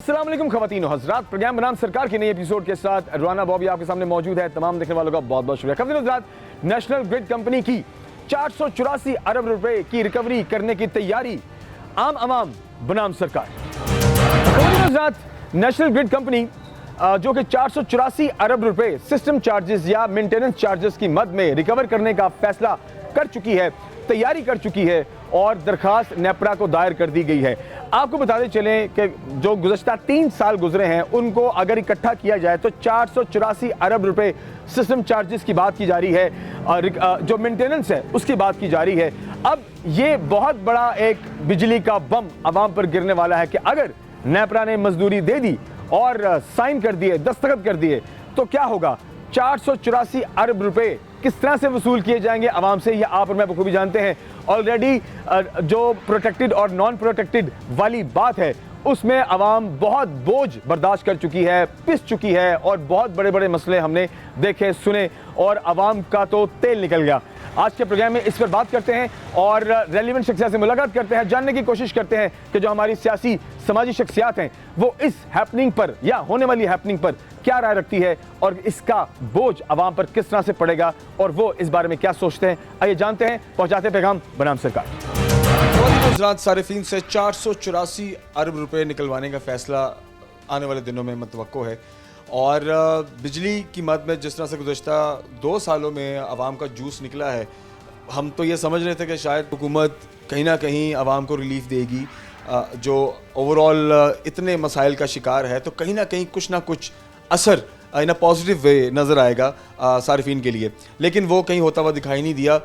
अस्सलाम वालेकुम ख़वातीन और हज़रात, प्रोग्राम बनाम सरकार के नए एपिसोड के साथ रवाना बॉबी आपके सामने मौजूद है। तमाम देखने वालों का बहुत बहुत शुक्रिया। ख़वातीन और हज़रात, नेशनल ग्रिड कंपनी की 484 अरब रुपए की रिकवरी करने की तैयारी, आम अवाम बनाम सरकार। ख़वातीन और हज़रात, नेशनल ग्रिड कंपनी जो कि 484 अरब रुपए सिस्टम चार्जेस या मेंटेनेंस चार्जेस की मद में रिकवर करने का फैसला कर चुकी है, तैयारी कर चुकी है और दरखास्त नेपरा को दायर कर दी गई है। आपको बताते चलें कि जो गुज़श्ता 3 साल गुजरे हैं उनको अगर इकट्ठा किया जाए तो 484 अरब रुपए सिस्टम चार्जेस की बात की जा रही है और जो मेंटेनेंस है उसकी बात की जा रही है। अब ये बहुत बड़ा एक बिजली का बम आवाम पर गिरने वाला है कि अगर नेपरा ने मजदूरी दे दी और साइन कर दिए, दस्तखत कर दिए, तो क्या होगा? 484 अरब रुपए किस तरह से वसूल किए जाएंगे आवाम से, ये आप और मैं बखूबी जानते हैं। ऑलरेडी जो प्रोटेक्टेड और नॉन प्रोटेक्टेड वाली बात है उसमें आवाम बहुत बोझ बर्दाश्त कर चुकी है, पिस चुकी है और बहुत बड़े बड़े मसले हमने देखे सुने और आवाम का तो तेल निकल गया। आज के प्रोग्राम में इस पर बात करते हैं और रेलिवेंट शख्सियत से मुलाकात करते हैं, जानने की कोशिश करते हैं कि जो हमारी सियासी समाजी शख्सियात हैं वो इस हैपनिंग पर या होने वाली हैपनिंग पर क्या राय रखती है और इसका बोझ आवाम पर किस तरह से पड़ेगा और वो इस बारे में क्या सोचते हैं। आइए जानते हैं, पहुंचाते पैगाम बनाम सरकार। गुजरात सारिफीन से 484 अरब रुपए निकलवाने का फैसला आने वाले दिनों में मुतवक्को है और बिजली की मद में जिस तरह से गुज़श्ता 2 सालों में आवाम का जूस निकला है, हम तो ये समझ रहे थे कि शायद हुकूमत कहीं ना कहीं आवाम को रिलीफ देगी, जो ओवरऑल इतने मसाइल का शिकार है, तो कहीं ना कुछ असर इन अ पॉजिटिव वे नज़र आएगा सारिफीन के लिए, लेकिन वो कहीं होता हुआ दिखाई नहीं दिया।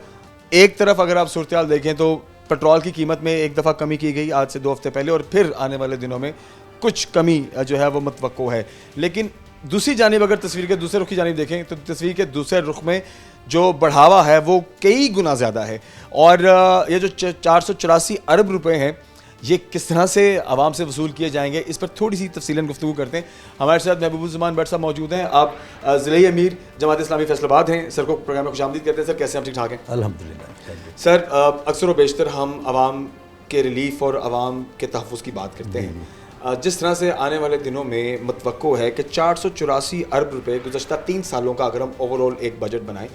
एक तरफ अगर आप सूरत हाल देखें तो पेट्रोल की कीमत में एक दफ़ा कमी की गई आज से 2 हफ्ते पहले और फिर आने वाले दिनों में कुछ कमी जो है वो मुतवक्को है। लेकिन दूसरी जानिब अगर तस्वीर के दूसरे रुख की जानिब देखें तो तस्वीर के दूसरे रुख में जो बढ़ावा है वो कई गुना ज़्यादा है और ये जो 484 अरब रुपए हैं ये किस तरह से आवाम से वसूल किए जाएंगे, इस पर थोड़ी सी तफसीलन गुफ्तगू करते हैं। हमारे साथ महबूबुज़्ज़मान भट्ट साहब मौजूद हैं। आप ज़िले अमीर जमात इस्लामी फैसलाबाद हैं। सर को प्रोग्राम में खुशामदीद कहते हैं। सर कैसे हम ठीक ठाक हैं? अल्हम्दुलिल्लाह। सर अक्सर व बेशतर हम आवाम के रिलीफ और आवाम के तहफ़्फ़ुज़ की बात करते हैं। जिस तरह से आने वाले दिनों में मुतवक्को है कि 484 अरब रुपए गुज़श्ता 3 सालों का अगर हम ओवरऑल एक बजट बनाएं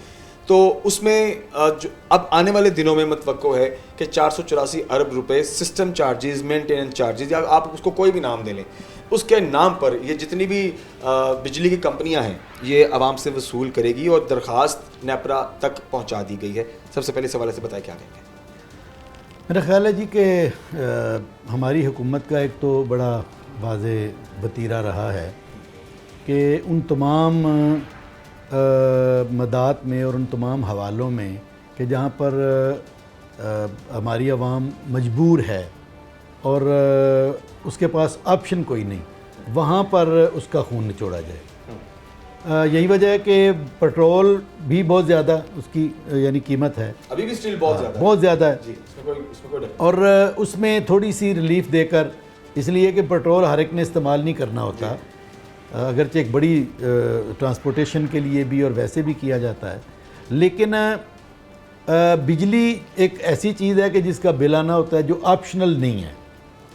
तो उसमें जो अब आने वाले दिनों में मुतवक्को है कि 484 अरब रुपए सिस्टम चार्जेस, मेंटेनेंस चार्जेस या आप उसको कोई भी नाम दे लें, उसके नाम पर ये जितनी भी बिजली की कंपनियां हैं ये आवाम से वसूल करेगी और दरख्वास्त नेपरा तक पहुंचा दी गई है। सबसे पहले सवाल से बताएं क्या कहेंगे? मेरा ख्याल है जी कि हमारी हुकूमत का एक तो बड़ा वाज़े बतीरा रहा है कि उन तमाम मदात में और उन तमाम हवालों में कि जहाँ पर हमारी आवाम मजबूर है और उसके पास ऑप्शन कोई नहीं, वहाँ पर उसका खून निचोड़ा जाए। यही वजह है कि पेट्रोल भी बहुत ज़्यादा उसकी यानी कीमत है, अभी भी स्टिल बहुत ज़्यादा है जी, और उसमें थोड़ी सी रिलीफ देकर, इसलिए कि पेट्रोल हर एक ने इस्तेमाल नहीं करना होता, अगरचे एक बड़ी ट्रांसपोर्टेशन के लिए भी और वैसे भी किया जाता है, लेकिन बिजली एक ऐसी चीज़ है कि जिसका बिल आना होता है जो ऑप्शनल नहीं है।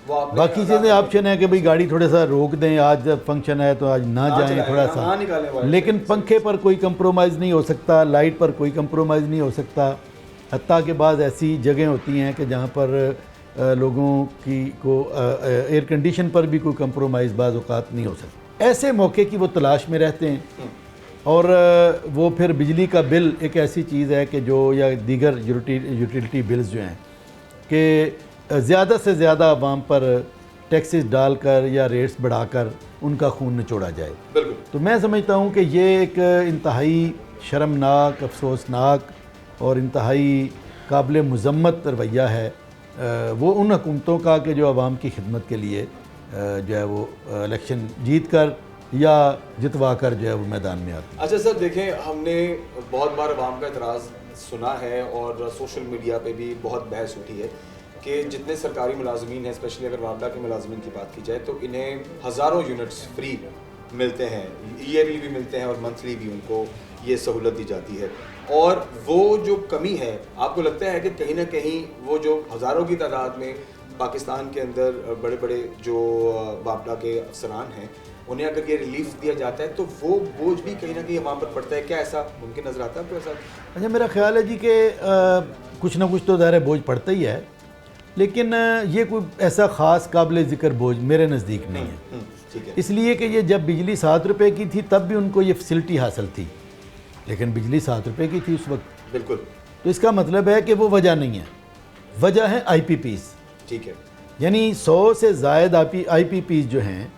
बाकी चीज़ें ऑप्शन है कि भाई गाड़ी थोड़ा सा रोक दें, आज फंक्शन है तो आज ना जाएं थोड़ा सा, लेकिन पंखे पर कोई कंप्रोमाइज़ नहीं हो सकता, लाइट पर कोई कंप्रोमाइज़ नहीं हो सकता। हत्ता के बाद ऐसी जगह होती हैं कि जहाँ पर लोगों की को एयर कंडीशन पर भी कोई कंप्रोमाइज़ बाज़ औक़ात नहीं हो सकता। ऐसे मौके की वो तलाश में रहते हैं और वो फिर बिजली का बिल एक ऐसी चीज़ है कि जो या दीगर यूटिलिटी बिल्स जो हैं कि ज़्यादा से ज़्यादा आवाम पर टैक्सेस डालकर या रेट्स बढ़ाकर उनका खून निचोड़ा जाए। तो मैं समझता हूँ कि ये एक इंतहाई शर्मनाक, अफसोसनाक और इंतहाई काबिल मज़म्मत रवैया है वो उन हुकूमतों का कि जो आवाम की खिदमत के लिए जो है वो इलेक्शन जीत कर या जितवा कर जो है वो मैदान में आते हैं। अच्छा सर, देखें हमने बहुत बार आवाम का एतराज़ सुना है और सोशल मीडिया पे भी बहुत बहस उठी है कि जितने सरकारी मुलाजमीन हैं, स्पेशली अगर वापडा के मुलाजमीन की बात की जाए तो इन्हें हज़ारों यूनिट्स फ्री मिलते हैं, ईयरली भी मिलते हैं और मंथली भी उनको ये सहूलत दी जाती है। और वो जो कमी है, आपको लगता है कि कहीं ना कहीं वो जो हज़ारों की तादाद में पाकिस्तान के अंदर बड़े बड़े जो बापडा के अफसरान हैं उन्हें अगर ये रिलीफ दिया जाता है तो वो बोझ भी कहीं ना कहीं वहाँ पर पड़ता है, क्या ऐसा मुमकिन नजर आता है आपको ऐसा? अच्छा, मेरा ख्याल है जी कि कुछ ना कुछ तो ज़ाहिर बोझ पड़ता ही है, लेकिन ये कोई ऐसा ख़ास काबिल ज़िक्र बोझ मेरे नज़दीक नहीं है। ठीक है। इसलिए कि ये जब बिजली 7 रुपए की थी तब भी उनको ये फैसिलिटी हासिल थी, लेकिन बिजली 7 रुपए की थी उस वक्त। बिल्कुल। तो इसका मतलब है कि वो वजह नहीं है, वजह है IPPs। ठीक है। यानी 100 से ज़ायद IPPs जो हैं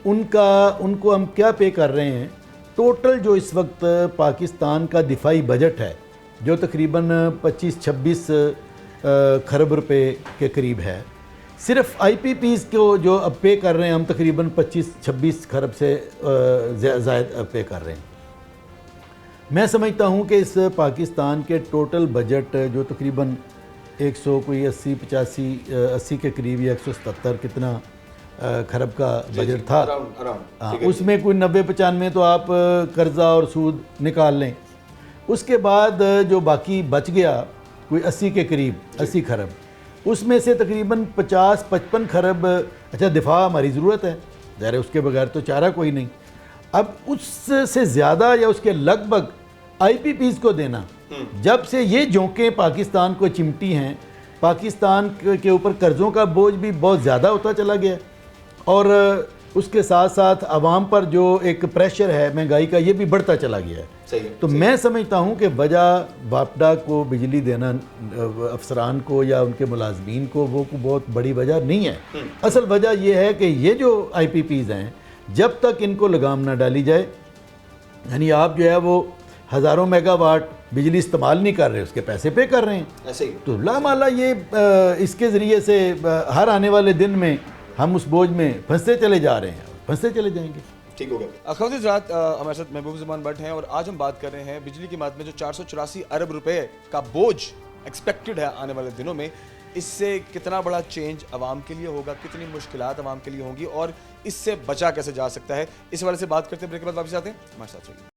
उनको हम क्या पे कर रहे हैं। टोटल जो इस वक्त पाकिस्तान का दिफाई बजट है जो तकरीबन 25-26 खरब रुपए के करीब है, सिर्फ IPPs को जो अब पे कर रहे हैं हम तकरीबन 25-26 खरब से ज़ायद पे कर रहे हैं। मैं समझता हूँ कि इस पाकिस्तान के टोटल बजट जो तकरीबन 100 कोई 80 के करीब या 177 कितना खरब का बजट था, हाँ, उसमें कोई 90-95 तो आप कर्जा और सूद निकाल लें। उसके बाद जो बाकी बच गया कोई 80 के करीब 80 खरब, उसमें से तकरीबन 50-55 खरब अच्छा दिफा हमारी ज़रूरत है, ज़ाहिर है उसके बगैर तो चारा कोई नहीं। अब उससे ज़्यादा या उसके लगभग IPPs को देना, जब से ये झोंकें पाकिस्तान को चिमटी हैं, पाकिस्तान के ऊपर कर्ज़ों का बोझ भी बहुत ज़्यादा होता चला गया और उसके साथ साथ आवाम पर जो एक प्रेशर है महंगाई का ये भी बढ़ता चला गया है। सही है, तो मैं समझता हूँ कि वजह बापडा को बिजली देना अफसरान को या उनके मुलाजमीन को वो बहुत बड़ी वजह नहीं है। असल वजह यह है कि ये जो IPPs हैं जब तक इनको लगाम ना डाली जाए, यानी आप जो है वो हज़ारों मेगावाट बिजली इस्तेमाल नहीं कर रहे, उसके पैसे पे कर रहे हैं ऐसे ही, तो लामाला ये इसके ज़रिए से हर आने वाले दिन में हम उस बोझ में फंसते चले जा रहे हैं, फंसते चले जाएंगे। ठीक हो गया। खबरदार रात हमारे साथ महबूब ज़मान भट्ट हैं और आज हम बात कर रहे हैं बिजली की मद में जो 484 अरब रुपए का बोझ एक्सपेक्टेड है आने वाले दिनों में, इससे कितना बड़ा चेंज आवाम के लिए होगा, कितनी मुश्किलात आवाम के लिए होंगी और इससे बचा कैसे जा सकता है, इस वाले से बात करते हैं। ब्रेक के बाद वापस आते हैं, हमारे साथ रहिए।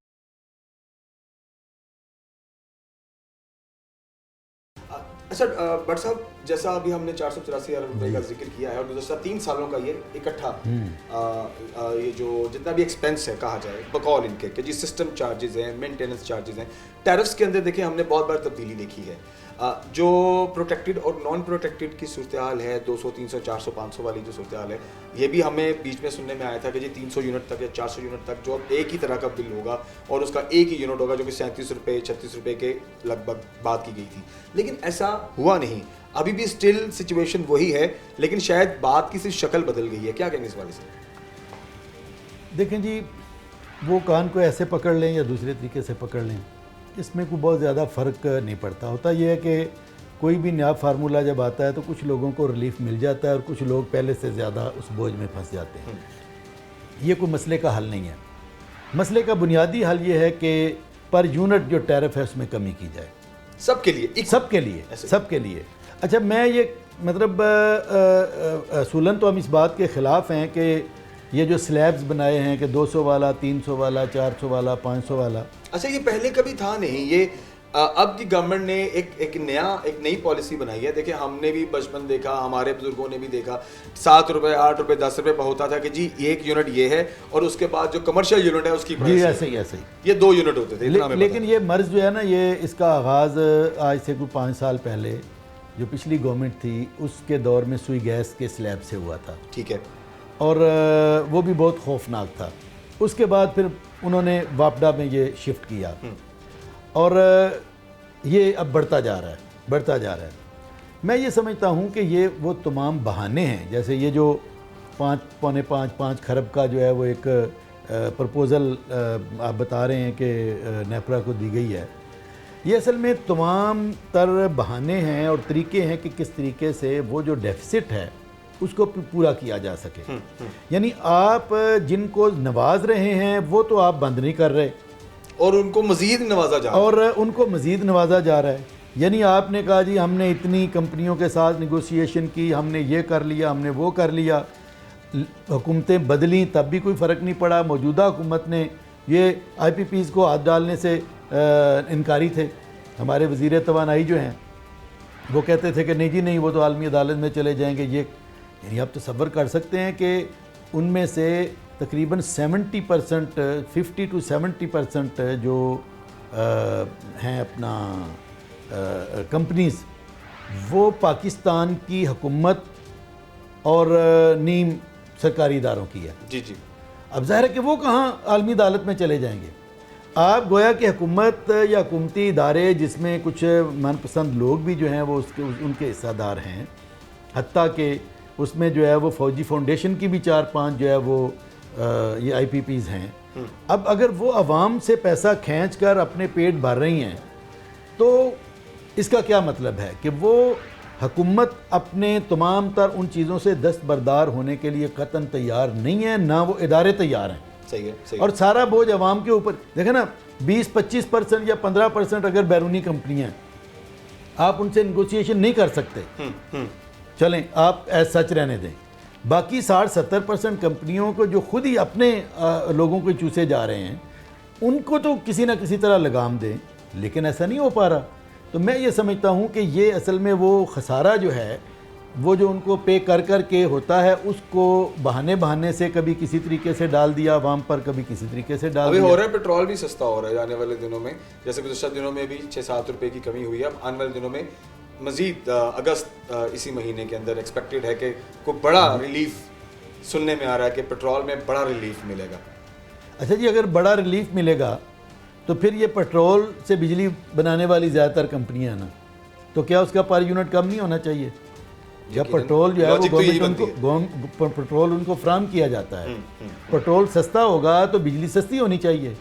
अच्छा भट्ट साहब, जैसा अभी हमने 484 अरब रुपए का जिक्र किया है और गुज़श्ता 3 सालों का ये इकट्ठा ये जो जितना भी एक्सपेंस है कहा जाए बकौल इनके कि जी सिस्टम चार्जेस हैं, मेंटेनेंस चार्जेस हैं, टैरिफ्स के अंदर देखिए हमने बहुत बार तब्दीली देखी है। जो प्रोटेक्टेड और नॉन प्रोटेक्टेड की सूरत हाल है 200, 300, 400, 500 वाली जो सूरत हाल है, ये भी हमें बीच में सुनने में आया था कि जी 300 यूनिट तक या 400 यूनिट तक जो एक ही तरह का बिल होगा और उसका एक ही यूनिट होगा जो कि 37 रुपये 36 रुपये के लगभग बात की गई थी, लेकिन ऐसा हुआ नहीं। अभी भी स्टिल सिचुएशन वही है, लेकिन शायद बात की सिर्फ शक्ल बदल गई है। क्या कहेंगे इस वाले से? देखें जी, वो कान को ऐसे पकड़ लें या दूसरे तरीके से पकड़ लें, इसमें कोई बहुत ज़्यादा फ़र्क नहीं पड़ता। होता यह है कि कोई भी नया फार्मूला जब आता है तो कुछ लोगों को रिलीफ मिल जाता है और कुछ लोग पहले से ज़्यादा उस बोझ में फंस जाते हैं। ये कोई मसले का हल नहीं है। मसले का बुनियादी हल ये है कि पर यूनिट जो टैरिफ है उसमें कमी की जाए, सबके लिए, सबके लिए। अच्छा, मैं ये मतलब असूलन तो हम इस बात के ख़िलाफ़ हैं कि ये जो स्लैब्स बनाए हैं कि 200 वाला, 300 वाला, 400 वाला, 500 वाला, अच्छा ये पहले कभी था नहीं। ये अब की गवर्नमेंट ने एक नई पॉलिसी बनाई है। देखिए हमने भी बचपन देखा, हमारे बुजुर्गों ने भी देखा, 7 रुपये, 8 रुपये, 10 रुपये पर होता था कि जी एक यूनिट ये है और उसके बाद जो कमर्शियल यूनिट है उसकी प्राइस ऐसे ही ये 2 यूनिट होते थे। लेकिन ये मर्ज जो है ना, ये इसका आगाज़ आज से कोई 5 साल पहले जो पिछली गवर्नमेंट थी उसके दौर में सुई गैस के स्लैब से हुआ था। ठीक है। और वो भी बहुत खौफनाक था। उसके बाद फिर उन्होंने वापडा में ये शिफ्ट किया और ये अब बढ़ता जा रहा है। मैं ये समझता हूँ कि ये वो तमाम बहाने हैं, जैसे ये जो 5.5 खरब का जो है वो एक प्रपोज़ल आप बता रहे हैं कि नेपरा को दी गई है, ये असल में तमाम तर बहाने हैं और तरीके हैं कि किस तरीके से वो जो डेफिसिट है उसको पूरा किया जा सके। यानी आप जिनको नवाज रहे हैं वो तो आप बंद नहीं कर रहे और उनको मज़ीद नवाजा जा रहा है। यानी आपने कहा जी हमने इतनी कंपनियों के साथ नेगोशिएशन की, हमने ये कर लिया, हमने वो कर लिया, हुकूमतें बदली तब भी कोई फ़र्क नहीं पड़ा। मौजूदा हुकूमत ने ये IPPs को हाथ डालने से इनकारी थे। हमारे वज़ीर तवानाई जो हैं वो कहते थे कि नहीं जी नहीं, वो तो आलमी अदालत में चले जाएंगे, ये यानी आप तसव्वुर कर सकते हैं कि उनमें से तकरीबन 70%, 50 to 70% जो हैं अपना कंपनीज़, वो पाकिस्तान की हुकूमत और नीम सरकारी इदारों की है। जी जी। अब ज़ाहिर है कि वो कहाँ आलमी अदालत में चले जाएंगे। आप गोया कि हुकूमत या हुकूमती इदारे जिसमें कुछ मनपसंद लोग भी जो हैं वो उनके हिस्सादार हैं, हत्ता कि उसमें जो है वो फ़ौजी फाउंडेशन की भी 4-5 जो है वो ये IPPs हैं। अब अगर वो आवाम से पैसा खींच कर अपने पेट भर रही हैं तो इसका क्या मतलब है कि वो हुकूमत अपने तमाम तर उन चीज़ों से दस्तबरदार होने के लिए कतन तैयार नहीं है, ना वो इदारे तैयार हैं। सही है, सही और सारा बोझ आवाम के ऊपर। देखें ना, 20-25% या 15% अगर बैरूनी कंपनियां, आप उनसे नेगोशिएशन नहीं कर सकते, चलें आप एज सच रहने दें। बाकी 60-70% कंपनियों को जो खुद ही अपने लोगों को चूसे जा रहे हैं, उनको तो किसी ना किसी तरह लगाम दें, लेकिन ऐसा नहीं हो पा रहा। तो मैं ये समझता हूँ कि ये असल में वो खसारा जो है वो जो उनको पे कर कर के होता है, उसको बहाने से कभी किसी तरीके से डाल दिया आवाम पर, कभी किसी तरीके से डाल अभी दिया। हो रहा है, पेट्रोल भी सस्ता हो रहा है आने वाले दिनों में। जैसे गुज़श्ता दिनों में भी 6-7 रुपए की कमी हुई है, अब आने वाले दिनों में मजीद अगस्त इसी महीने के अंदर एक्सपेक्टेड है कि कोई बड़ा रिलीफ सुनने में आ रहा है कि पेट्रोल में बड़ा रिलीफ मिलेगा। अच्छा जी, अगर बड़ा रिलीफ मिलेगा तो फिर ये पेट्रोल से बिजली बनाने वाली ज़्यादातर कंपनियां ना, तो क्या उसका पर यूनिट कम नहीं होना चाहिए? जब पेट्रोल जो है वो गवर्नमेंट पेट्रोल उनको फ्राहम किया जाता है, पेट्रोल सस्ता होगा तो बिजली सस्ती होनी चाहिए,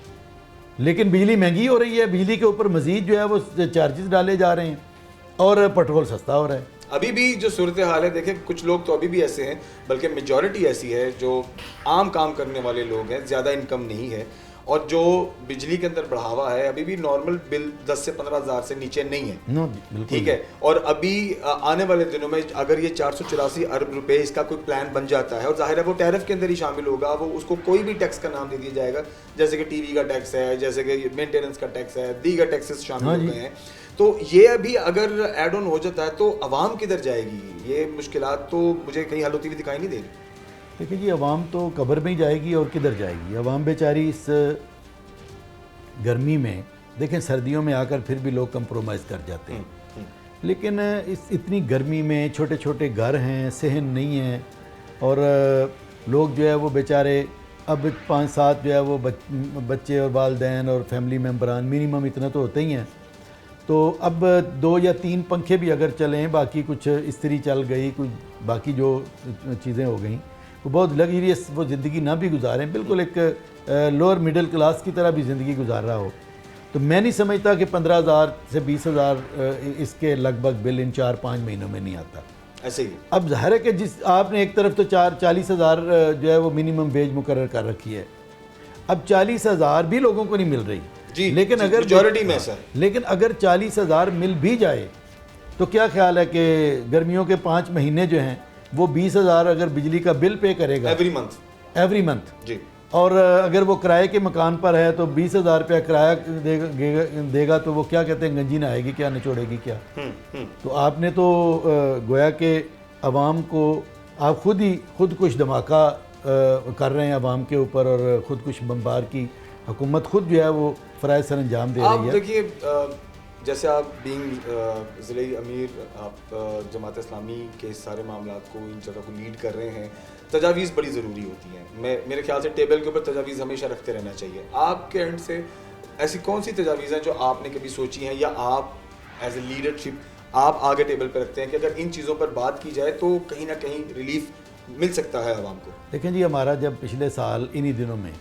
लेकिन बिजली महंगी हो रही है, बिजली के ऊपर मजीद जो है वो चार्जेस डाले जा रहे हैं और पेट्रोल सस्ता हो रहा है। अभी भी जो सूरत हाल है, देखें कुछ लोग तो अभी भी ऐसे हैं, बल्कि मेजॉरिटी ऐसी है जो आम काम करने वाले लोग हैं, ज़्यादा इनकम नहीं है, और जो बिजली के अंदर बढ़ावा है अभी भी नॉर्मल बिल 10 से 15 हज़ार से नीचे नहीं है। ठीक है, और अभी आने वाले दिनों में अगर ये 484 अरब रुपए इसका कोई प्लान बन जाता है, और जाहिर है वो टैरिफ के अंदर ही शामिल होगा, वो उसको कोई भी टैक्स का नाम दे दिया जाएगा, जैसे कि टीवी का टैक्स है, जैसे कि मेंटेनेंस का टैक्स है, दीगर टैक्सेस शामिल हो गए हैं। तो ये अभी अगर एड ऑन हो जाता है तो आवाम किधर जाएगी? ये मुश्किलात तो मुझे कहीं हल होती हुई दिखाई नहीं दे रही। देखिए जी, आवाम तो कब्र में ही जाएगी और किधर जाएगी। आवाम बेचारी इस गर्मी में, देखें सर्दियों में आकर फिर भी लोग कंप्रोमाइज़ कर जाते हैं, लेकिन इस इतनी गर्मी में छोटे छोटे घर हैं, सहन नहीं है, और लोग जो है वो बेचारे अब 5-7 जो है वो बच्चे और वालदैन और फैमिली मेम्बरान मिनिमम इतना तो होते ही हैं। तो अब 2 या 3 पंखे भी अगर चलें, बाकी कुछ इस्त्री चल गई, कुछ बाकी जो चीज़ें हो गई, वो बहुत लग्जरियस वो ज़िंदगी ना भी गुजारें, बिल्कुल एक लोअर मिडिल क्लास की तरह भी ज़िंदगी गुजार रहा हो, तो मैं नहीं समझता कि 15,000 से 20,000 इसके लगभग बिल इन 4-5 महीनों में नहीं आता। ऐसे ही अब जाहिर है कि जिस आपने एक तरफ तो 40,000 जो है वो मिनिमम वेज मुकर्रर कर रखी है, अब 40,000 भी लोगों को नहीं मिल रही जी, लेकिन जी, अगर मेजॉरिटी में सर, लेकिन अगर 40,000 मिल भी जाए तो क्या ख्याल है कि गर्मियों के 5 महीने जो हैं वो 20,000 अगर बिजली का बिल पे करेगा एवरी मंथ जी, और अगर वो किराए के मकान पर है तो 20,000 रुपया किराया देगा तो वो क्या कहते हैं, गंजी ना आएगी क्या, निचोड़ेगी क्या। तो आपने तो गोया के अवाम को आप खुद कुछ धमाका कर रहे हैं अवाम के ऊपर, और खुद कुछ बम्बार की हुकूमत खुद जो है वो फ़राइज़ सर अंजाम दे रही है। देखिए जैसे आप बीइंग ज़िले अमीर, आप जमात इस्लामी के सारे मामलात को, इन जगह को लीड कर रहे हैं, तजावीज़ बड़ी ज़रूरी होती हैं। मेरे ख्याल से टेबल के ऊपर तजावीज़ हमेशा रखते रहना चाहिए। आपके एंड से ऐसी कौन सी तजावीज़ हैं जो आपने कभी सोची हैं, या आप एज ए लीडरशिप आप आगे टेबल पर रखते हैं कि अगर इन चीज़ों पर बात की जाए तो कहीं ना कहीं रिलीफ मिल सकता है आवाम को? देखें जी, हमारा जब पिछले साल इन्हीं दिनों में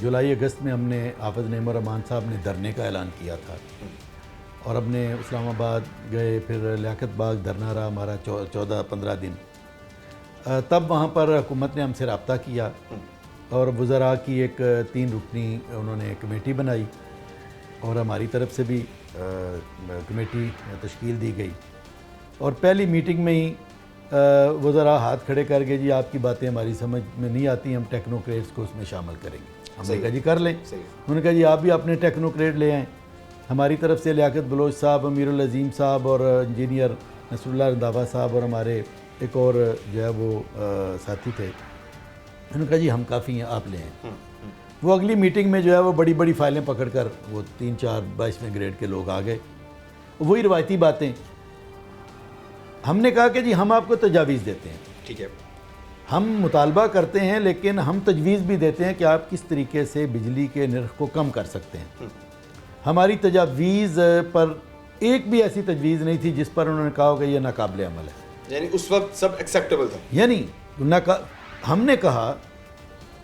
जुलाई अगस्त में हमने हाफ़िज़ नईम रहमान साहब ने धरने का ऐलान किया था, और हमने इस्लामाबाद गए, फिर लियाकत बाग धरना रहा हमारा 14-15 दिन। तब वहाँ पर हुकूमत ने हमसे रब्ता किया और वज़रा की एक 3 रुकनी उन्होंने कमेटी बनाई, और हमारी तरफ से भी कमेटी तश्कील दी गई, और पहली मीटिंग में ही वज़रा हाथ खड़े कर गए, जी आपकी बातें हमारी समझ में नहीं आती, हम टेक्नोक्रेट्स को उसमें शामिल करेंगे। हमने कहा जी कर लें। उन्होंने कहा जी आप भी अपने टेक्नोक्रेट ले आएँ। हमारी तरफ से लियाकत बलोच साहब, अमीरुल अज़ीम साहब और इंजीनियर नसरुल्लाह रंधावा साहब और हमारे एक और जो है वो साथी थे, उन्होंने कहा जी हम काफ़ी हैं, आप लें। वो अगली मीटिंग में जो है वो बड़ी बड़ी फाइलें पकड़कर वो 3-4 22वें ग्रेड के लोग आ गए। वही रिवायती बातें। हमने कहा कि जी हम आपको तजावीज़ देते हैं, ठीक है, हम मुतालबा करते हैं, लेकिन हम तजवीज़ भी देते हैं कि आप किस तरीके से बिजली के नर्ख को कम कर सकते हैं। हमारी तजावीज़ पर एक भी ऐसी तजवीज़ नहीं थी जिस पर उन्होंने कहा कि यह नाकाबिल अमल है। यानी उस वक्त सब एक्सेप्टेबल था। यानी हमने कहा,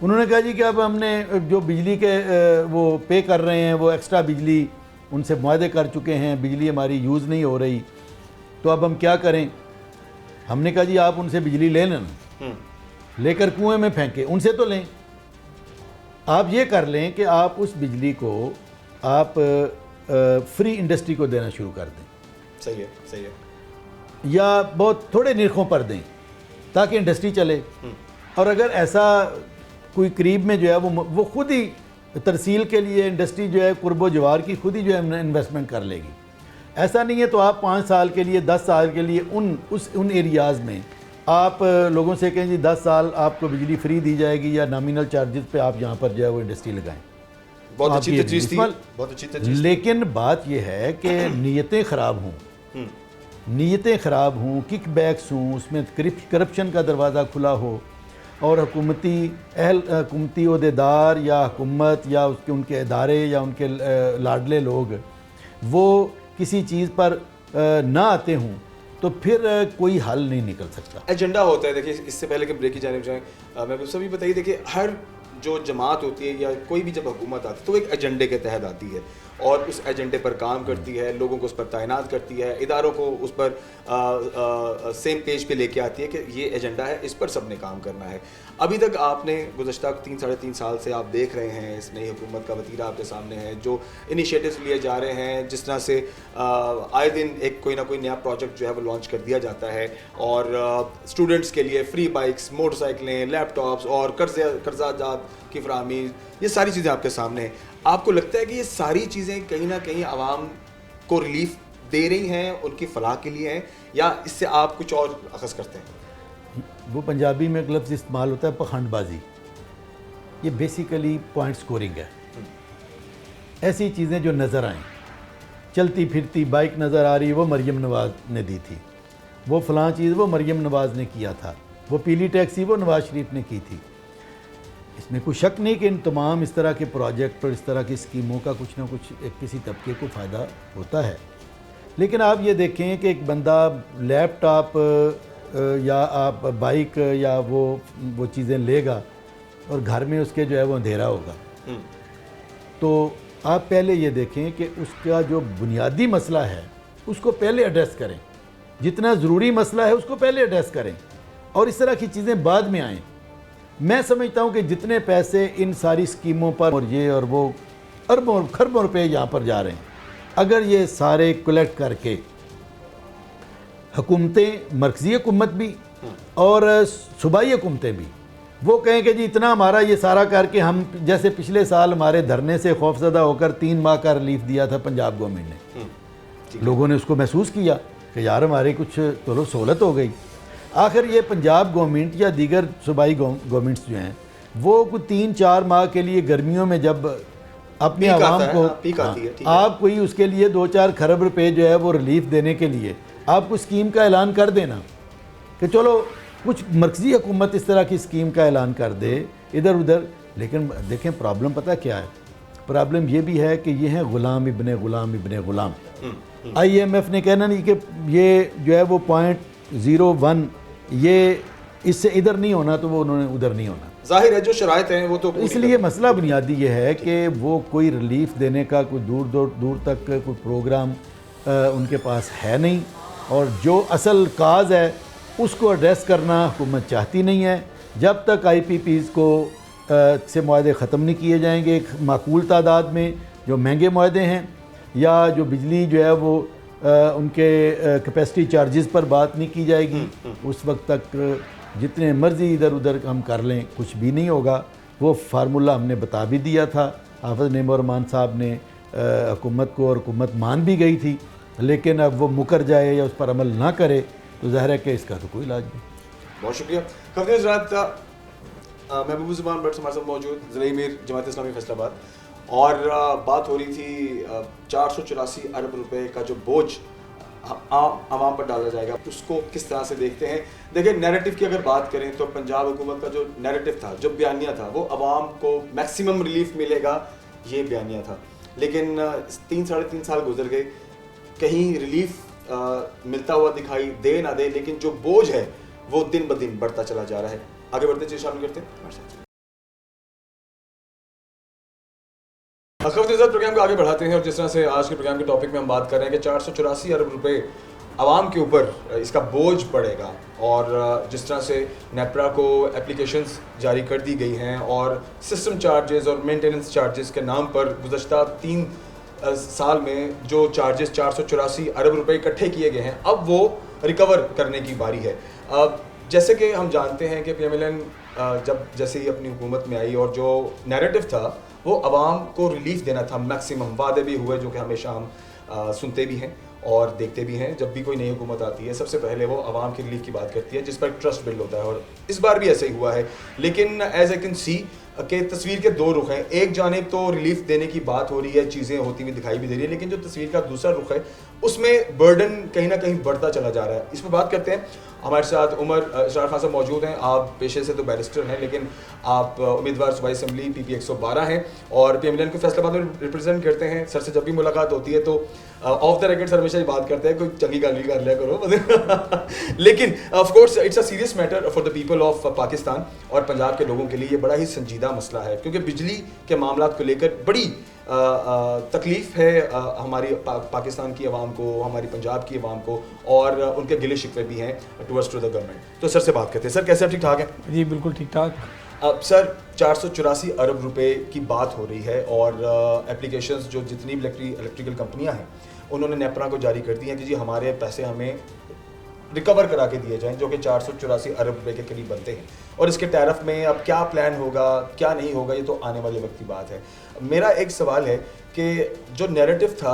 उन्होंने कहा जी कि अब हमने जो बिजली के वो पे कर रहे हैं, वो एक्स्ट्रा बिजली उनसे मुआहदे कर चुके हैं, बिजली हमारी यूज़ नहीं हो रही, तो अब हम क्या करें। हमने कहा जी आप उनसे बिजली ले लें, लेकर कुएं में फेंकें, उनसे तो लें। आप ये कर लें कि आप उस बिजली को आप फ्री इंडस्ट्री को देना शुरू कर दें। सही है, सही है। या बहुत थोड़े निर्खों पर दें ताकि इंडस्ट्री चले। और अगर ऐसा कोई करीब में जो है वो खुद ही तरसील के लिए इंडस्ट्री जो है कुर्बो जवार की खुद ही जो है इन्वेस्टमेंट कर लेगी। ऐसा नहीं है तो आप 5 साल के लिए 10 साल के लिए उन एरियाज़ में आप लोगों से कहें जी 10 साल आपको बिजली फ्री दी जाएगी या नॉमिनल चार्जेस पे आप यहाँ पर जो है वो इंडस्ट्री लगाएं। बहुत अच्छी तजवीज़ थी, बहुत अच्छी तजवीज़। लेकिन बात यह है कि नीयतें ख़राब हों, नीयतें ख़राब हों, किक बैक्स हों, उसमें करप्शन का दरवाज़ा खुला हो और हुकूमती अहदेदार या हुकूमत या उनके इदारे या उनके लाडले लोग वो किसी चीज़ पर ना आते हों, तो फिर कोई हल नहीं निकल सकता। एजेंडा होता है। देखिए, इससे पहले कि ब्रेक की जाने जाएँ, मैं सभी बताइए, देखिए हर जो जमात होती है या कोई भी जब हुकूमत आती है तो एक एजेंडे के तहत आती है और उस एजेंडे पर काम करती है, लोगों को उस पर तैनात करती है, इदारों को उस पर सेम पेज पे लेके आती है कि ये एजेंडा है, इस पर सबने काम करना है। अभी तक आपने गुज़श्ता 3-3.5 साल से आप देख रहे हैं, इस नई हुकूमत का वतीरा आपके सामने है, जो इनिशिएटिव्स लिए जा रहे हैं, जिस तरह से आए दिन एक कोई ना कोई नया प्रोजेक्ट जो है वो लॉन्च कर दिया जाता है और स्टूडेंट्स के लिए फ्री बाइक्स, मोटरसाइकिलें, लैपटॉप्स और कर्जाजात की फराहमी, ये सारी चीज़ें आपके सामने हैं। आपको लगता है कि ये सारी चीज़ें कहीं ना कहीं आवाम को रिलीफ दे रही हैं, उनकी फलाह के लिए हैं, या इससे आप कुछ और अखज़ करते हैं? वो पंजाबी में एक लफ्ज़ इस्तेमाल होता है पखंडबाजी। ये बेसिकली पॉइंट स्कोरिंग है। ऐसी चीज़ें जो नज़र आएँ, चलती फिरती बाइक नज़र आ रही, वो मरियम नवाज़ ने दी थी, वो फ़लाँ चीज़ वो मरियम नवाज़ ने किया था, वो पीली टैक्सी वो नवाज़ शरीफ ने की थी। इसमें कोई शक नहीं कि इन तमाम इस तरह के प्रोजेक्ट और इस तरह की स्कीमों का कुछ ना कुछ किसी तबके को फ़ायदा होता है। लेकिन आप ये देखें कि एक बंदा लैपटॉप या आप बाइक या वो चीज़ें लेगा और घर में उसके जो है वो अंधेरा होगा, तो आप पहले ये देखें कि उसका जो बुनियादी मसला है उसको पहले एड्रेस करें। जितना ज़रूरी मसला है उसको पहले एड्रेस करें और इस तरह की चीज़ें बाद में आएँ। मैं समझता हूँ कि जितने पैसे इन सारी स्कीमों पर और ये और वो अरबों खरबों रुपए यहाँ पर जा रहे हैं, अगर ये सारे कलेक्ट करके हुकूमतें, मरकज़ी हुकूमत भी और सूबाई हुकूमतें भी वो कहें कि जी इतना हमारा ये सारा करके हम, जैसे पिछले साल हमारे धरने से खौफजदा होकर 3 माह का रिलीफ दिया था पंजाब गवर्नमेंट ने, लोगों ने उसको महसूस किया कि यार हमारे कुछ चलो सहूलत हो गई। आखिर ये पंजाब गवर्नमेंट या दीगर सूबाई गवर्नमेंट्स जो हैं वो कुछ 3-4 माह के लिए गर्मियों में जब अपनी आवाम को आप कोई उसके लिए 2-4 खरब रुपए जो है वो रिलीफ देने के लिए आपको स्कीम का ऐलान कर देना कि चलो कुछ मरकज़ी हुकूमत इस तरह की स्कीम का ऐलान कर दे इधर उधर। लेकिन देखें प्रॉब्लम पता क्या है, प्रॉब्लम ये भी है कि ये हैं ग़ुलाम इब्ने ग़ुलाम इब्ने ग़ुलाम। IMF ने कहना नहीं कि ये जो है वो 0.01 ये इससे इधर नहीं होना तो वो उन्होंने उधर नहीं होना। जाहिर है जो शराइत हैं वो तो इसलिए मसला बुनियादी ये है कि वो कोई रिलीफ देने का कोई दूर तक कोई प्रोग्राम उनके पास है नहीं और जो असल काज है उसको एड्रेस करना हुकूमत चाहती नहीं है। जब तक IPPs को से मुआहदे ख़त्म नहीं किए जाएंगे एक माकूल तादाद में, जो महंगे मुआहदे हैं या जो बिजली जो है वो उनके कैपेसिटी चार्जेस पर बात नहीं की जाएगी, उस वक्त तक जितने मर्ज़ी इधर उधर हम कर लें कुछ भी नहीं होगा। वो फार्मूला हमने बता भी दिया था, हाफ़िज़ नईम रहमान साहब ने हुकूमत को, और हुकूमत मान भी गई थी, लेकिन अब वो मुकर जाए या उस पर अमल ना करे तो ज़ाहिर है कि इसका तो कोई इलाज नहीं। बहुत शुक्रिया। खबरें हज़रात, महबूब ज़ुबान भट्ट हमारे साथ मौजूद, ज़िला मीर जमात इस्लामी फैसलाबाद, और बात हो रही थी 484 अरब रुपए का जो बोझ आवाम पर डाला जाएगा, उसको किस तरह से देखते हैं। देखिए, नैरेटिव की अगर बात करें तो पंजाब हुकूमत का जो नैरेटिव था, जो बयानिया था, वो आवाम को मैक्सिमम रिलीफ मिलेगा, ये बयानिया था। लेकिन 3-3.5 साल गुजर गए, कहीं रिलीफ मिलता हुआ दिखाई दे ना दे, लेकिन जो बोझ है वो दिन ब दिन बढ़ता चला जा रहा है। आगे बढ़ते चीज शामिल करते हैं हमारे साथ। प्रोग्राम को आगे बढ़ाते हैं, और जिस तरह से आज के प्रोग्राम के टॉपिक में हम बात कर रहे हैं कि 484 अरब रुपए आवाम के ऊपर इसका बोझ पड़ेगा, और जिस तरह से नेपरा को एप्लीकेशंस जारी कर दी गई हैं और सिस्टम चार्जेस और मेंटेनेंस चार्जेस के नाम पर गुज़श्ता 3 साल में जो चार्जेस 484 अरब रुपए इकट्ठे किए गए हैं, अब वो रिकवर करने की बारी है। जैसे कि हम जानते हैं कि PMLN जब जैसे ही अपनी हुकूमत में आई, और जो नैरेटिव था वो आवाम को रिलीफ देना था, मैक्सिमम वादे भी हुए जो कि हमेशा हम सुनते भी हैं और देखते भी हैं। जब भी कोई नई हुकूमत आती है, सबसे पहले वो आवाम की रिलीफ की बात करती है, जिस पर ट्रस्ट बिल्ड होता है, और इस बार भी ऐसा ही हुआ है। लेकिन एज आई कैन सी कि तस्वीर के दो रुख हैं। एक जानिब तो रिलीफ देने की बात हो रही है, चीज़ें होती हुई दिखाई भी दे रही है, लेकिन जो तस्वीर का दूसरा रुख है उसमें बर्डन कहीं ना कहीं बढ़ता चला जा रहा है। इस पर बात करते हैं। हमारे साथ उमर इसरार खान साहब मौजूद हैं। आप पेशे से तो बैरिस्टर हैं, लेकिन आप उम्मीदवार सूबाई असम्बली PP 112 हैं और PMLN को फैसलाबाद में रिप्रेजेंट करते हैं। सर से जब भी मुलाकात होती है तो ऑफ द रेकर्ड सर हमेशा ये बात करते हैं, कोई चंगी गाली कर लिया करो लेकिन of course it's a serious matter for the people of Pakistan, और पंजाब के लोगों के लिए ये बड़ा ही संजीदा मसला है, क्योंकि बिजली के मामला को लेकर बड़ी तकलीफ़ है हमारी पाकिस्तान की आवाम को, हमारी पंजाब की आवाम को, और उनके गिले शिकवे भी हैं टुवर्ड्स टू द गवर्नमेंट। तो सर से बात करते हैं। सर, कैसे आप? ठीक ठाक हैं? जी बिल्कुल ठीक ठाक। अब सर, 484 अरब रुपए की बात हो रही है, और एप्लीकेशंस जो जितनी भी इलेक्ट्रिकल कंपनियां हैं उन्होंने नेपरा को जारी कर दी हैं कि जी हमारे पैसे हमें रिकवर करा के दिए जाएं, जो कि 484 अरब रुपए के करीब बनते हैं। और इसके टैरिफ में अब क्या प्लान होगा, क्या नहीं होगा, ये तो आने वाले वक्त की बात है। मेरा एक सवाल है कि जो नैरेटिव था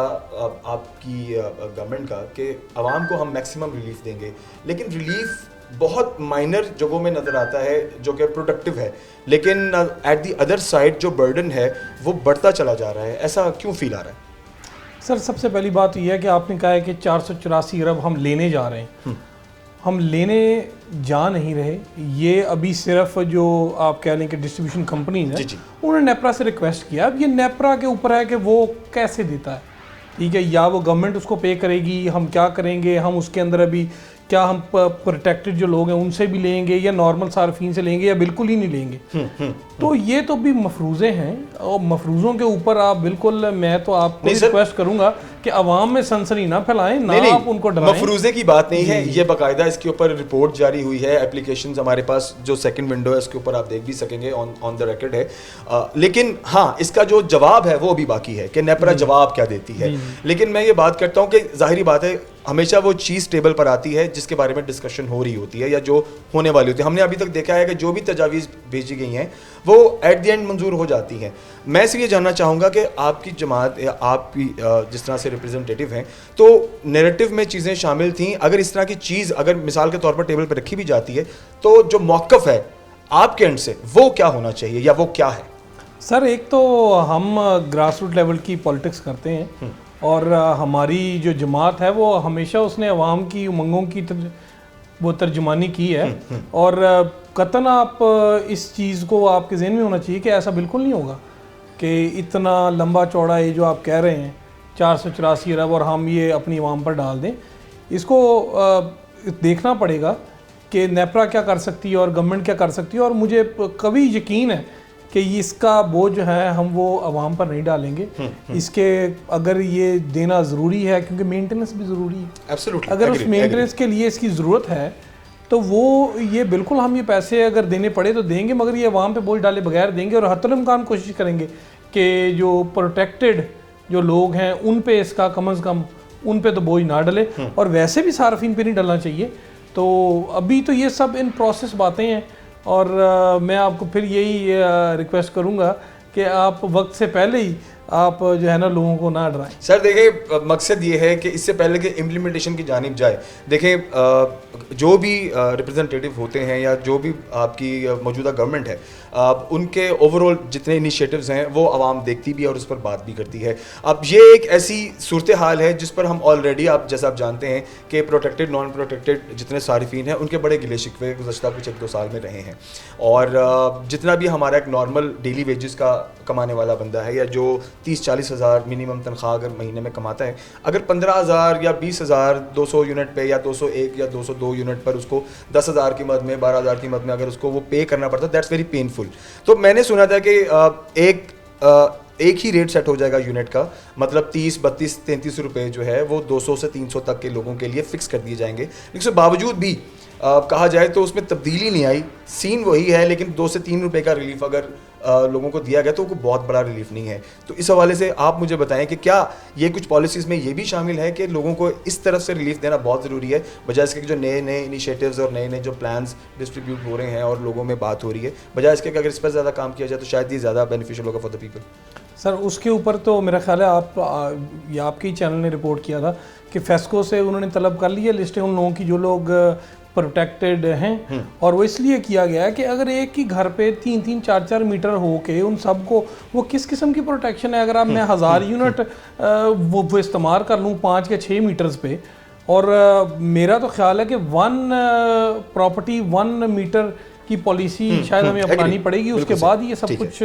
आपकी गवर्नमेंट का कि आवाम को हम मैक्सिमम रिलीफ देंगे, लेकिन रिलीफ बहुत माइनर जगहों में नज़र आता है जो कि प्रोडक्टिव है, लेकिन एट दी अदर साइड जो बर्डन है वो बढ़ता चला जा रहा है। ऐसा क्यों फील आ रहा है? सर, सबसे पहली बात यह है कि आपने कहा है कि 484 अरब हम लेने जा रहे हैं। हम लेने जा नहीं रहे, ये अभी सिर्फ जो आप कह लें कि डिस्ट्रीब्यूशन कंपनीज हैं उन्होंने नेपरा से रिक्वेस्ट किया। अब ये नेपरा के ऊपर है कि वो कैसे देता है, ठीक है, या वो गवर्नमेंट उसको पे करेगी, हम क्या करेंगे, हम उसके अंदर अभी क्या हम प्रोटेक्टेड जो लोग हैं उनसे भी लेंगे, या नॉर्मल सार्फिन से लेंगे, या बिल्कुल ही नहीं लेंगे। तो ये तो भी मफरूज़े हैं, और मफरूज़ों के ऊपर आप बिल्कुल, मैं तो आपको रिक्वेस्ट करूंगा कि अवाम में सनसनी ना फैलाएं, ना आप उनको डराएं। मफरूज़े की बात नहीं है, ये बाकायदा इसके ऊपर रिपोर्ट जारी हुई है, एप्लीकेशंस हमारे पास जो सेकंड विंडो है उसके ऊपर आप देख भी सकेंगे, ऑन द रिकॉर्ड है। लेकिन हाँ, इसका जो जवाब है वो अभी बाकी है कि नेपरा जवाब क्या देती है। लेकिन मैं ये बात करता हूँ कि जाहिर बात है हमेशा वो चीज़ टेबल पर आती है जिसके बारे में डिस्कशन हो रही होती है या जो होने वाली होती है। हमने अभी तक देखा है कि जो भी तजावीज़ भेजी गई हैं वो एट द एंड मंजूर हो जाती हैं। मैं सिर्फ ये जानना चाहूँगा कि आपकी जमात या आपकी जिस तरह से रिप्रेजेंटेटिव हैं, तो नैरेटिव में चीज़ें शामिल थीं, अगर इस तरह की चीज़ अगर मिसाल के तौर पर टेबल पर रखी भी जाती है तो जो मौक़िफ़ है आपके एंड से वो क्या होना चाहिए या वो क्या है? सर, एक तो हम ग्रास रूट लेवल की पॉलिटिक्स करते हैं, और हमारी जो जमात है वो हमेशा उसने अवाम की उमंगों की वो तर्जुमानी की है, और कतन आप इस चीज़ को आपके जहन में होना चाहिए कि ऐसा बिल्कुल नहीं होगा कि इतना लंबा चौड़ा ये जो आप कह रहे हैं 484 अरब और हम ये अपनी अवाम पर डाल दें। इसको देखना पड़ेगा कि नेपरा क्या कर सकती है और गवर्नमेंट क्या कर सकती है, और मुझे कभी यकीन है कि इसका बोझ जो है हम वो आवाम पर नहीं डालेंगे। इसके अगर ये देना ज़रूरी है, क्योंकि मेंटेनेंस भी ज़रूरी है। Absolutely. अगर उस मेंटेनेंस के लिए इसकी ज़रूरत है तो वो ये बिल्कुल हम ये पैसे अगर देने पड़े तो देंगे, मगर ये आवाम पे बोझ डाले बगैर देंगे, और हत्तुल इम्कान कोशिश करेंगे कि जो प्रोटेक्टेड जो लोग हैं उन पे इसका कम अज़ कम उन पे तो बोझ ना डले, और वैसे भी सार्फिन पे नहीं डलना चाहिए। तो अभी तो ये सब इन प्रोसेस बातें हैं, और मैं आपको फिर यही रिक्वेस्ट करूंगा कि आप वक्त से पहले ही आप जो है ना लोगों को ना डराएं। सर देखें, मकसद ये है कि इससे पहले कि इम्प्लीमेंटेशन की जानिब जाए, देखें जो भी रिप्रेजेंटेटिव होते हैं या जो भी आपकी मौजूदा गवर्नमेंट है, उनके ओवरऑल जितने इनिशिएटिव्स हैं वो आवाम देखती भी है और उस पर बात भी करती है। अब ये एक ऐसी सूरत हाल है जिस पर हम ऑलरेडी, आप जैसा आप जानते हैं कि प्रोटेक्टेड नॉन प्रोटेक्टेड जितने सारिफीन हैं उनके बड़े गिले शिकवे गुज़श्ता कुछ 1-2 साल में रहे हैं। और जितना भी हमारा एक नॉर्मल डेली वेजेस का कमाने वाला बंदा है या जो 30-40 हज़ार मिनिमम तनख्वाह अगर महीने में कमाता है, अगर 15,000 या 20,000 200 यूनिट पे या 201 या 202 यूनिट पर उसको 10,000 की मद में 12,000 की मद में अगर उसको वो पे करना पड़ता है, दैट्स वेरी पेनफुल। तो मैंने सुना था कि एक ही रेट सेट हो जाएगा यूनिट का, मतलब 30, 32, 33 रुपये जो है वो 200 से 300 तक के लोगों के लिए फ़िक्स कर दिए जाएंगे। लेकिन उसके बावजूद भी कहा जाए तो उसमें तब्दीली नहीं आई, सीन वही है, लेकिन 2 से 3 रुपये का रिलीफ अगर लोगों को दिया गया तो वो बहुत बड़ा रिलीफ नहीं है। तो इस हवाले से आप मुझे बताएं कि क्या ये कुछ पॉलिसीज़ में ये भी शामिल है कि लोगों को इस तरफ से रिलीफ देना बहुत ज़रूरी है, बजाय इसके जो नए नए इनिशिएटिव्स और नए नए जो प्लान्स डिस्ट्रीब्यूट हो रहे हैं और लोगों में बात हो रही है, बजाय इसके अगर इस पर ज़्यादा काम किया जाए तो शायद ये ज़्यादा बेनिफिशियल होगा फॉर द पीपल। सर उसके ऊपर तो मेरा ख्याल है आपके ही चैनल ने रिपोर्ट किया था कि फेस्को से उन्होंने तलब कर ली है लिस्टें उन लोगों की जो लोग प्रोटेक्टेड हैं, और वो इसलिए किया गया है कि अगर एक ही घर पे 3-3, 4-4 मीटर हो के उन सबको वो किस किस्म की प्रोटेक्शन है। अगर आप मैं 1000 यूनिट वो इस्तेमाल कर लूँ 5 या 6 मीटर्स पे, और मेरा तो ख्याल है कि 1 प्रॉपर्टी 1 मीटर की पॉलिसी शायद हमें अपनानी पड़ेगी, उसके बाद ये सब कुछ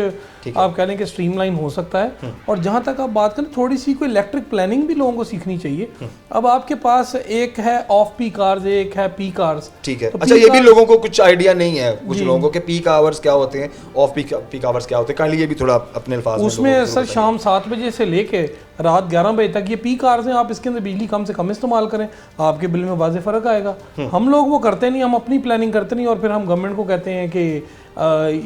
आप कह लें कि स्ट्रीमलाइन हो सकता है। और जहाँ तक आप बात करें थोड़ी सी कोई इलेक्ट्रिक प्लानिंग भी लोगों को सीखनी चाहिए। अब आपके पास एक है ऑफ पीक आवर्स, एक है पीक आवर्स, ठीक है। तो अच्छा, ये भी लोगों को कुछ आइडिया नहीं है, कुछ लोगों को कि पीक आवर्स क्या होते हैं, ऑफ पीक आवर्स क्या होते हैं, काइंडली ये भी थोड़ा अपने अल्फाज में उसमें सर शाम 7 बजे से लेके रात 11 बजे तक ये पीक आवर्स हैं, आप इसके अंदर बिजली कम से कम इस्तेमाल करें, आपके बिल में वाज़े फ़र्क आएगा। हम लोग वो करते नहीं, हम अपनी प्लानिंग करते नहीं, और फिर हम गवर्नमेंट को कहते हैं कि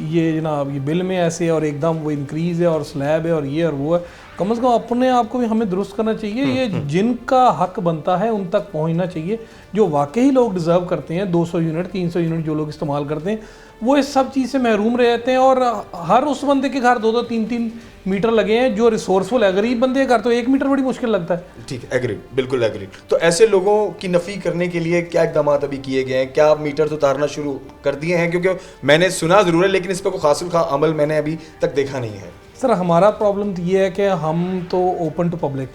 ये जनाब ये बिल में ऐसे और एकदम वो इंक्रीज़ है और स्लैब है और ये और वो है। कम से कम अपने आप को भी हमें दुरुस्त करना चाहिए। ये जिनका हक बनता है उन तक पहुंचना चाहिए, जो वाकई लोग डिज़र्व करते हैं। 200 यूनिट 300 यूनिट जो लोग इस्तेमाल करते हैं वो इस सब चीज़ से महरूम रहते हैं, और हर उस बंदे के घर 2-2, 3-3 मीटर लगे हैं जो रिसोर्सफुल है। गरीब बंदे के घर तो 1 मीटर बड़ी मुश्किल लगता है। ठीक है, एग्रीड, बिल्कुल एग्रीड। तो ऐसे लोगों की नफ़ी करने के लिए क्या इकदाम अभी किए गए हैं? क्या मीटर उतारना शुरू कर दिए हैं? क्योंकि मैंने सुना ज़रूर है, लेकिन इस पर कोई खासिल खा अमल मैंने अभी तक देखा नहीं है। सर हमारा प्रॉब्लम तो ये है कि हम तो ओपन टू पब्लिक,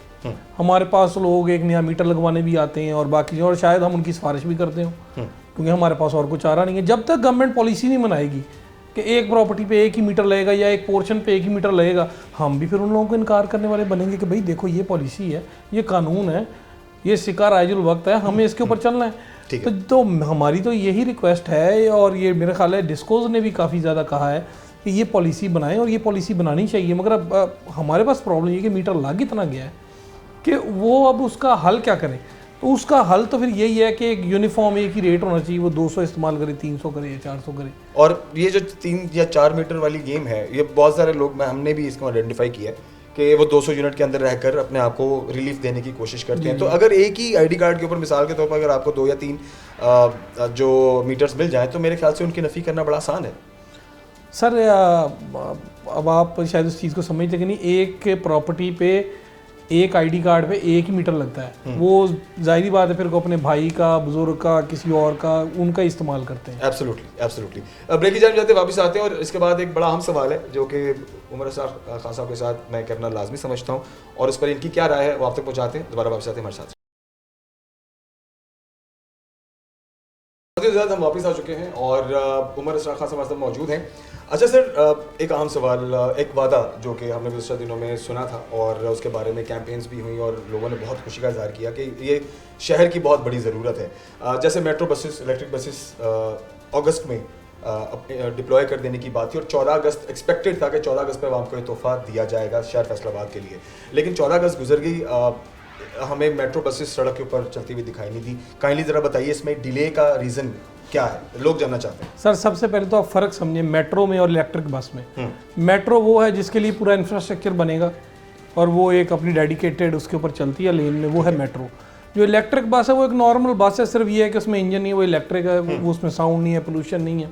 हमारे पास लोग एक नया मीटर लगवाने भी आते हैं और बाकी, और शायद हम उनकी सिफारिश भी करते हो, क्योंकि हमारे पास और कुछ आ रहा नहीं है। जब तक गवर्नमेंट पॉलिसी नहीं बनाएगी कि एक प्रॉपर्टी पे एक ही मीटर लगेगा या एक पोर्शन पे एक ही मीटर लगेगा, हम भी फिर उन लोगों को इनकार करने वाले बनेंगे कि भाई देखो ये पॉलिसी है, ये कानून है, ये सिक्का राइजुल वक्त है, हमें इसके ऊपर चलना है। तो हमारी तो यही रिक्वेस्ट है, और ये मेरा ख्याल है डिस्कोज ने भी काफ़ी ज़्यादा कहा है कि ये पॉलिसी बनाएं, और ये पॉलिसी बनानी चाहिए। मगर अब हमारे पास प्रॉब्लम ये कि मीटर लग इतना गया है कि वो अब उसका हल क्या करें। तो उसका हल तो फिर यही है कि एक यूनिफॉर्म एक ही रेट होना चाहिए, वो 200 इस्तेमाल करे, 300 करे या 400 करे। और ये जो 3 या 4 मीटर वाली गेम है, ये बहुत सारे लोग, हमने भी इसको आइडेंटिफाई किया है कि वो 200 यूनिट के अंदर रहकर अपने आप को रिलीफ देने की कोशिश करते हैं। तो अगर एक ही आईडी कार्ड के ऊपर मिसाल के तौर पर अगर आपको 2 या 3 जो मीटर्स मिल जाएँ तो मेरे ख्याल से उनकी नफ़ी करना बड़ा आसान है। सर अब आप शायद उस चीज़ को समझते कि नहीं, एक प्रॉपर्टी पे एक आईडी कार्ड पे एक ही मीटर लगता है, वो जाहिर बात है फिर को अपने भाई का, बुजुर्ग का, किसी और का, उनका इस्तेमाल करते हैं। Absolutely absolutely. ब्रेक की जाने जाते वापस आते हैं, और इसके बाद एक बड़ा अहम सवाल है जो कि उमर असरार खान साहब के साथ मैं करना लाजमी समझता हूँ, और उस पर इनकी क्या राय है वो आप तक पहुँचाते हैं। दोबारा वापस आते हैं हमारे साथ। हम वापस आ चुके हैं और उमर असरार खान साहब मौजूद हैं। अच्छा सर, एक अहम सवाल, एक वादा जो कि हमने गुज़श्ता दिनों में सुना था और उसके बारे में कैंपेन्स भी हुई और लोगों ने बहुत खुशी का इज़हार किया कि ये शहर की बहुत बड़ी ज़रूरत है। जैसे मेट्रो बसेस, इलेक्ट्रिक बसेस अगस्त में डिप्लॉय कर देने की बात थी, और 14 अगस्त एक्सपेक्टेड था कि 14 अगस्त पर आवाम को ये तोहफ़ा दिया जाएगा शहर फैसलाबाद के लिए, लेकिन 14 अगस्त गुजर गई, हमें मेट्रो बसेस सड़क के ऊपर चलती हुई दिखाई नहीं दी। काइंडली ज़रा बताइए इसमें डिले का रीज़न क्या है, लोग जानना चाहते हैं। सर सबसे पहले तो आप फ़र्क समझिए मेट्रो में और इलेक्ट्रिक बस में। मेट्रो वो है जिसके लिए पूरा इंफ्रास्ट्रक्चर बनेगा और वो एक अपनी डेडिकेटेड उसके ऊपर चलती है लेन में, वो है मेट्रो। जो इलेक्ट्रिक बस है वो एक नॉर्मल बस है, सिर्फ ये है कि उसमें इंजन नहीं है, वो इलेक्ट्रिक है, वो उसमें साउंड नहीं है, पोल्यूशन नहीं है।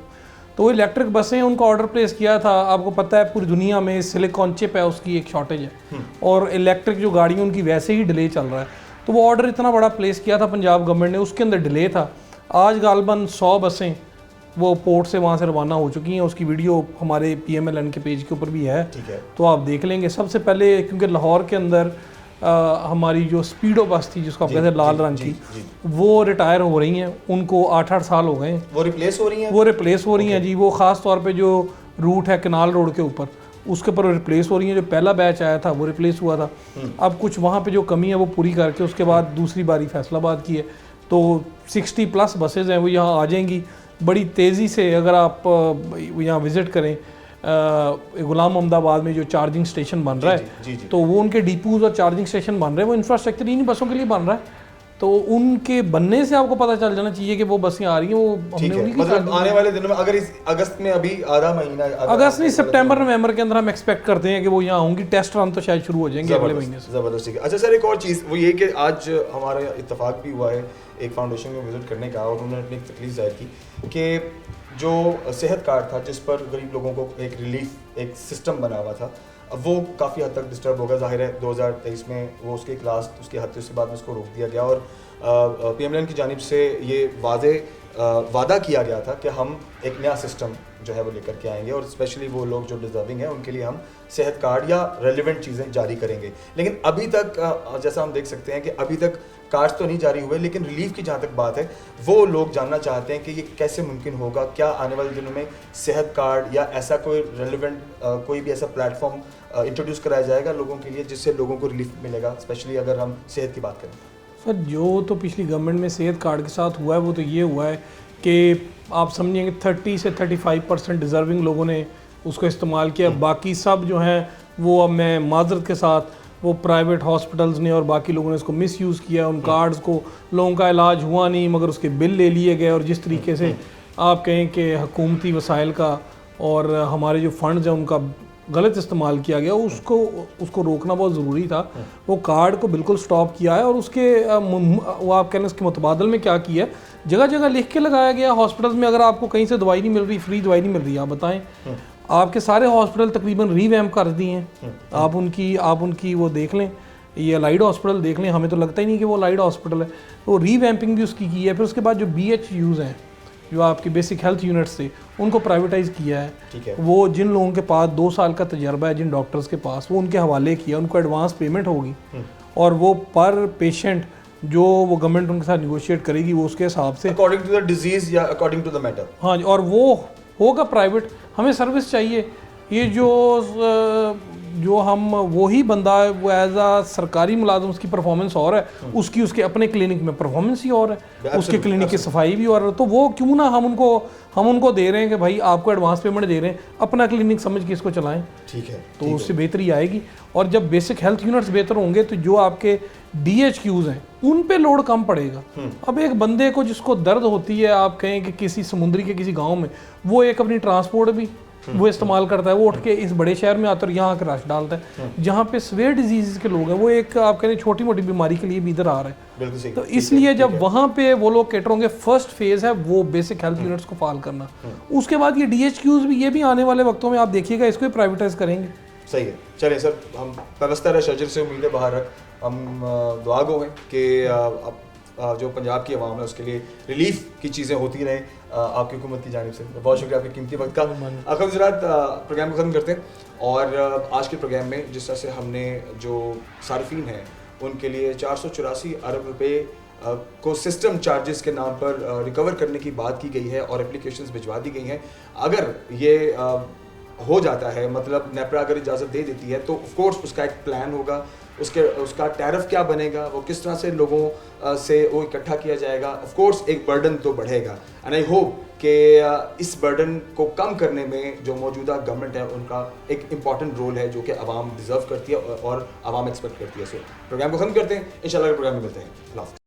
तो वो इलेक्ट्रिक बसें उनका ऑर्डर प्लेस किया था। आपको पता है पूरी दुनिया में सिलिकॉन चिप है, उसकी एक शॉर्टेज है, और इलेक्ट्रिक जो गाड़ी है उनकी वैसे ही डिले चल रहा है। तो वो ऑर्डर इतना बड़ा प्लेस किया था पंजाब गवर्नमेंट ने, उसके अंदर डिले था। आज गालबन 100 बसें वो पोर्ट से वहाँ से रवाना हो चुकी हैं। उसकी वीडियो हमारे PMLN के पेज के ऊपर भी है, तो आप देख लेंगे। सबसे पहले क्योंकि लाहौर के अंदर हमारी जो स्पीडो बस थी जिसको आप कहते हैं लाल रंग की, वो रिटायर हो रही हैं, उनको 8-8 साल हो गए। वो रिप्लेस हो रही हैं? वो रिप्लेस हो रही हैं जी। वो ख़ास तौर पे जो रूट है कनाल रोड के ऊपर, उसके ऊपर रिप्लेस हो रही हैं। जो पहला बैच आया था वो रिप्लेस हुआ था। अब कुछ वहाँ पे जो कमी है वो पूरी करके उसके बाद दूसरी बारी फैसलाबाद की है। तो 60+ बसेज हैं वो यहाँ आ जाएंगी बड़ी तेज़ी से। अगर आप यहाँ विज़िट करें गुलाम अहमदाबाद में जो चार्जिंग स्टेशन बन रहा है, तो वो उनके डिपोज और चार्जिंग स्टेशन बन रहे हैं, वो इंफ्रास्ट्रक्चर इन्हीं बसों के लिए बन रहा है। तो उनके बनने से आपको पता चल जाना चाहिए कि वो बसें आ रही हैं। वो हमने उन्हीं की मतलब आने वाले दिनों में, अगर इस अगस्त में, अभी आधा महीना, अगस्त नहीं सितंबर नवंबर के अंदर हम एक्सपेक्ट करते हैं कि वो यहाँ होंगी। टेस्ट रन तो शायद शुरू हो जाएंगे अगले महीने से। ज़बरदस्त, ठीक है। अच्छा सर, एक और चीज़ वो ये कि आज हमारा इत्तेफाक भी हुआ है एक फाउंडेशन में विजिट करने का, और उन्होंने अपनी तकलीफ जाहिर की कि जो सेहत कार्ड था जिस पर गरीब लोगों को एक रिलीफ, एक सिस्टम बना हुआ था, अब वो काफ़ी हद तक डिस्टर्ब होगा। ज़ाहिर है 2023 में वो उसके लास्ट उसके हद से बाद में उसको रोक दिया गया, और PMLN की जानिब से ये वादा किया गया था कि हम एक नया सिस्टम जो है वो लेकर के आएंगे, और स्पेशली वो लोग जो डिजर्विंग हैं उनके लिए हम सेहत कार्ड या रेलिवेंट चीज़ें जारी करेंगे। लेकिन अभी तक जैसा हम देख सकते हैं कि अभी तक कार्ड्स तो नहीं जारी हुए, लेकिन रिलीफ की जहाँ तक बात है वो लोग जानना चाहते हैं कि ये कैसे मुमकिन होगा। क्या आने वाले दिनों में सेहत कार्ड या ऐसा कोई रेलिवेंट कोई भी ऐसा प्लेटफॉर्म इंट्रोड्यूस कराया जाएगा लोगों के लिए जिससे लोगों को रिलीफ मिलेगा, स्पेशली अगर हम सेहत की बात करें? सर, जो तो पिछली गवर्नमेंट में सेहत कार्ड के साथ हुआ है वो तो ये हुआ है कि आप समझेंगे 30 से 35% डिज़र्विंग लोगों ने उसको इस्तेमाल किया। बाकी सब जो हैं वो, अब मैं माजरत के साथ, वो प्राइवेट हॉस्पिटल्स ने और बाकी लोगों ने इसको मिसयूज़ किया। उन कार्ड्स को लोगों का इलाज हुआ नहीं, मगर उसके बिल ले लिए गए। और जिस तरीके से आप कहें कि हुकूमती वसाइल का और हमारे जो फंड्स हैं उनका गलत इस्तेमाल किया गया, उसको रोकना बहुत ज़रूरी था। वो कार्ड को बिल्कुल स्टॉप किया है, और उसके वो आप कहने उसके मुतबादल में क्या किया है, जगह जगह लिख के लगाया गया हॉस्पिटल्स में। अगर आपको कहीं से दवाई नहीं मिल रही, फ्री दवाई नहीं मिल रही, आप बताएं। आपके सारे हॉस्पिटल तकरीबन रीवैम्प कर दिए हैं। आप उनकी वो देख लें, ये अलाइड हॉस्पिटल देख लें, हमें तो लगता ही नहीं कि वो अलाइड हॉस्पिटल है। तो रीवैम्पिंग भी उसकी की है। फिर उसके बाद जो BHUs हैं, जो आपकी बेसिक हेल्थ यूनिट्स थे, उनको प्राइवेटाइज किया है। ठीक है। वो जिन लोगों के पास 2 साल का तजर्बा है, जिन डॉक्टर्स के पास, वो उनके हवाले किया, उनको एडवांस पेमेंट होगी, और वो पर पेशेंट जो वो गवर्नमेंट उनके साथ निगोशिएट करेगी वो उसके हिसाब से, अकॉर्डिंग टू द डिजीज या अकॉर्डिंग टू द मैटर। हाँ जी, और वो होगा प्राइवेट। हमें सर्विस चाहिए। ये जो हम वही बंदा है वो एज आ सरकारी मुलाजिम, उसकी परफॉर्मेंस और है, उसकी उसके अपने क्लिनिक में परफॉर्मेंस ही और है, उसके क्लिनिक की सफाई भी और है। तो वो क्यों ना हम उनको दे रहे हैं कि भाई आपको एडवांस पेमेंट दे रहे हैं, अपना क्लिनिक समझ के इसको चलाएं। ठीक है, तो उससे बेहतरी आएगी। और जब बेसिक हेल्थ यूनिट्स बेहतर होंगे तो जो आपके DHQs हैं उन पे लोड कम पड़ेगा। अब एक बंदे को जिसको दर्द होती है, आप कहें कि किसी समुद्री के किसी गाँव में, वो एक अपनी ट्रांसपोर्ट भी वो इस्तेमाल करता है, वो उठ के इस बड़े शहर में आता है और यहाँ के रश डालता है। जहाँ पे स्वेयर डिजीज के लोग हैं, वो एक आप कहते हैं छोटी मोटी बीमारी के लिए भी इधर आ रहे हैं। तो इसलिए जब वहाँ पे वो लोग कैटर होंगे, फर्स्ट फेज है वो बेसिक हेल्थ यूनिट्स को फाल करना। उसके बाद ये DHQs भी, ये भी आने वाले वक्तों में आप देखिएगा इसको भी प्राइवेटाइज करेंगे। सही है। चलिए सर, हम पेवस्तर शजर से उम्मीदें बाहर रख, हम दुआ गो हैं कि जो पंजाब की आवाम है उसके लिए रिलीफ की चीज़ें होती रहें आपकी हुकूमत की जानिब से। बहुत शुक्रिया आपके कीमती वक्त का। आखिर गुजरात प्रोग्राम को ख़त्म करते हैं, और आज के प्रोग्राम में जिस तरह से हमने जो सारिफीन हैं उनके लिए 484 अरब रुपए को सिस्टम चार्जेस के नाम पर रिकवर करने की बात की गई है और एप्लीकेशंस भिजवा दी गई हैं। अगर ये हो जाता है, मतलब नेपरा अगर इजाज़त दे देती है, तो ऑफ कोर्स उसका एक प्लान होगा, उसका टैरिफ क्या बनेगा, वो किस तरह से लोगों से वो इकट्ठा किया जाएगा। ऑफ कोर्स एक बर्डन तो बढ़ेगा, एंड आई होप कि इस बर्डन को कम करने में जो मौजूदा गवर्नमेंट है उनका एक इम्पॉर्टेंट रोल है जो कि आवाम डिज़र्व करती है और आवाम एक्सपेक्ट करती है। सो प्रोग्राम को ख़त्म करते हैं, इंशाल्लाह प्रोग्राम में मिलते हैं। अल्लाह हाफ़िज़।